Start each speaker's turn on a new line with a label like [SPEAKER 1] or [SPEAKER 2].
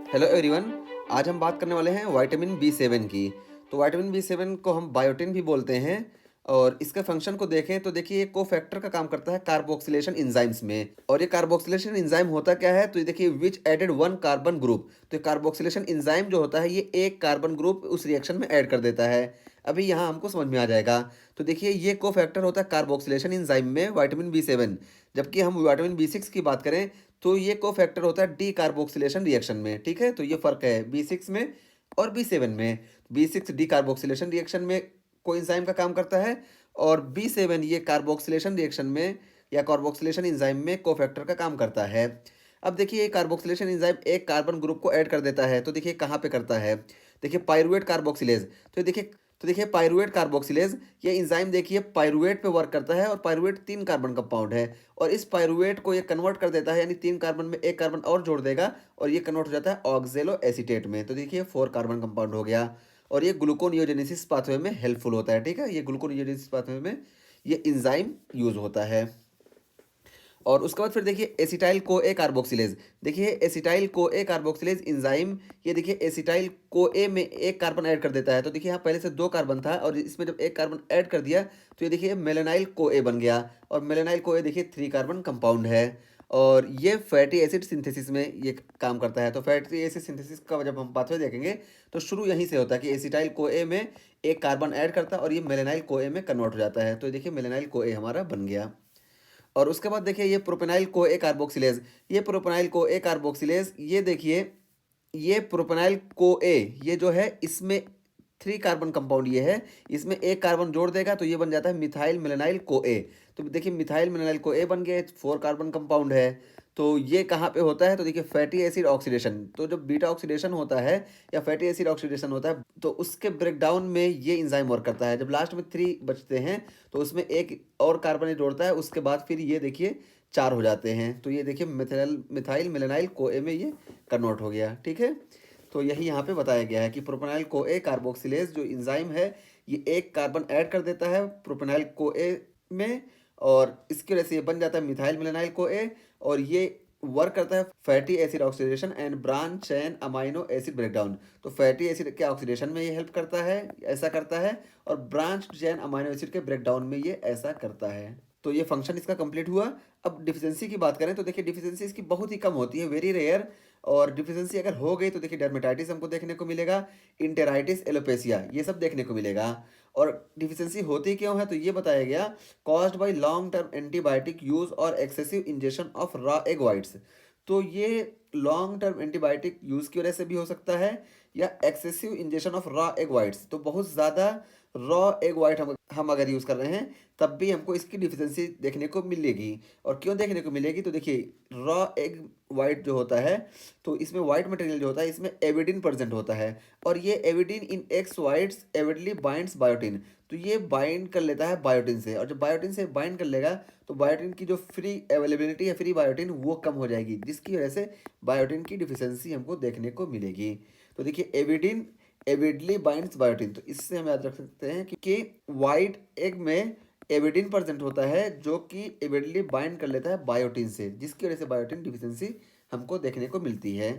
[SPEAKER 1] Hello everyone. आज हम बात करने वाले हैं विटामिन बी 7 की। तो विटामिन बी 7 को हम बायोटिन भी बोलते हैं और इसके फंक्शन को देखें तो देखिए ये कोफैक्टर का काम करता है कार्बोक्सिलेशन एंजाइम्स में। और ये कार्बोक्सिलेशन एंजाइम होता क्या है, तो ये देखिए विच एडेड वन कार्बन ग्रुप। तो ये कार्बोक्सिलेशन एंजाइम जो होता है ये एक कार्बन ग्रुप उस रिएक्शन में ऐड कर देता है। अभी यहाँ हमको समझ में आ जाएगा। तो देखिए ये कोफैक्टर होता है कार्बोक्सिलेशन एंजाइम में विटामिन बी 7। जबकि हम विटामिन बी 6 की बात करें तो ये कोफैक्टर होता है डी कार्बोक्सिलेशन रिएक्शन में। ठीक है, तो ये फर्क है बी 6 में और बी 7 में। बी 6 डी कार्बोक्सिलेशन रिएक्शन में कोएंजाइम का काम करता है और बी 7 ये कार्बोक्सिलेशन रिएक्शन में या कार्बोक्सिलेशन एंजाइम में कोफैक्टर का काम करता है। अब देखिए ये कार्बोक्सिलेशन एंजाइम एक कार्बन ग्रुप को ऐड कर देता है। तो देखिए कहाँ पे करता है, देखिए पायरुवेट कार्बोक्सिलेज। तो देखिए पायरुवेट कार्बोक्सिलेज ये एंजाइम देखिए पायरुवेट पे वर्क करता है और पायरुवेट 3 कार्बन कंपाउंड है। और इस पायरुवेट को ये कन्वर्ट कर देता है, यानी 3 कार्बन में एक कार्बन और जोड़ देगा और ये कन्वर्ट हो जाता है ऑक्जेलो एसीटेट में। तो देखिए 4 कार्बन कंपाउंड हो गया और ये ग्लूकोनियोजेनेसिस पाथवे में हेल्पफुल होता है। ठीक है, ये ग्लूकोनियोजेनेसिस पाथवे में ये एंजाइम यूज होता है। और उसके बाद फिर देखिए एसिटाइल को ए कार्बोक्सिलेज। देखिए एसिटाइल को ए कार्बोक्सिलेज एंजाइम ये देखिए एसिटाइल को ए में एक कार्बन ऐड कर देता है। तो देखिए यहाँ पहले से 2 कार्बन था और इसमें जब एक कार्बन ऐड कर दिया तो ये देखिए मेलेनाइल को ए बन गया। और मेलेनाइल को ए देखिए 3 कार्बन कंपाउंड है और ये फैटी एसिड सिंथेसिस में ये काम करता है। तो फैटी एसिड सिंथेसिस का जब हम पाथवे देखेंगे तो शुरू यहीं से होता है कि एसिटाइल को ए में एक कार्बन ऐड करता है और ये मेलेनाइल को ए में कन्वर्ट हो जाता है। तो देखिए मेलेनाइल को ए हमारा बन गया। और उसके बाद देखिए ये प्रोपेनाइल को ए कार्बोक्सिलेज। ये प्रोपेनाइल को ए कार्बोक्सिलेज ये देखिए ये प्रोपेनाइल को ए ये जो है इसमें 3 कार्बन कंपाउंड ये है, इसमें एक कार्बन जोड़ देगा तो ये बन जाता है मिथाइल मिलेनाइल को ए। तो देखिए मिथाइल मिलेनाइल को ए बन गया, 4 कार्बन कंपाउंड है। तो ये कहाँ पे होता है, तो देखिए फैटी एसिड ऑक्सीडेशन। तो जब बीटा ऑक्सीडेशन होता है या फैटी एसिड ऑक्सीडेशन होता है तो उसके ब्रेकडाउन में ये एंजाइम वर्क करता है। जब लास्ट में 3 बचते हैं तो उसमें एक और कार्बन ये जोड़ता है, उसके बाद फिर ये देखिए 4 हो जाते हैं। तो ये देखिए मिथाइल मिथाइल मिलेनाइल को ए में ये कन्वर्ट हो गया। ठीक है, तो यही यहाँ पे बताया गया है कि प्रोपेनाइल को ए कार्बोक्सिलेज जो एंजाइम है ये एक कार्बन ऐड कर देता है प्रोपेनाइल को ए में और इसकी वजह से ये बन जाता है मिथाइल मिलेनाइल को ए और ये वर्क करता है fatty acid oxidation and branch chain amino acid breakdown. तो फैटी एसिड के ऑक्सीडेशन में ये हेल्प करता है, ऐसा करता है, और ब्रांच चेन अमाइनो एसिड के ब्रेकडाउन में ये ऐसा करता है। तो ये फंक्शन इसका कंप्लीट हुआ। अब डिफिशियंसी की बात करें तो देखिए डिफिशियंसी इसकी बहुत ही कम होती है, वेरी रेयर। और डिफिशियंसी अगर हो गई तो देखिए डर्मेटाइटिस हमको देखने को मिलेगा, इंटेराइटिस एलोपेसिया ये सब देखने को मिलेगा। और डिफिशियंसी होती क्यों है तो ये बताया गया caused by long term antibiotic use और excessive injection of raw egg whites. तो ये लॉन्ग टर्म एंटीबायोटिक यूज की वजह से भी हो सकता है या excessive injection of raw egg whites. तो बहुत ज़्यादा रॉ एग वाइट हम अगर यूज़ कर रहे हैं तब भी हमको इसकी डिफिशियंसी देखने को मिलेगी। और क्यों देखने को मिलेगी तो देखिए रॉ एग वाइट जो होता है तो इसमें वाइट मटेरियल जो होता है इसमें एविडिन प्रेजेंट होता है और ये एविडिन इन x whites avidly binds biotin. तो ये बाइंड कर लेता है बायोटिन से और जब बायोटिन से बाइंड कर लेगा तो बायोटिन की जो फ्री अवेलेबिलिटी है फ्री बायोटिन वो कम हो जाएगी, जिसकी वजह से बायोटिन की डिफिशियंसी हमको देखने को मिलेगी। तो देखिए एविडिन एविडली बाइंड्स बायोटिन, तो इससे हम याद रख सकते हैं कि वाइट एग में एविडिन प्रेजेंट होता है जो कि एविडली बाइंड कर लेता है बायोटिन से, जिसकी वजह से बायोटिन डिफिशियंसी हमको देखने को मिलती है।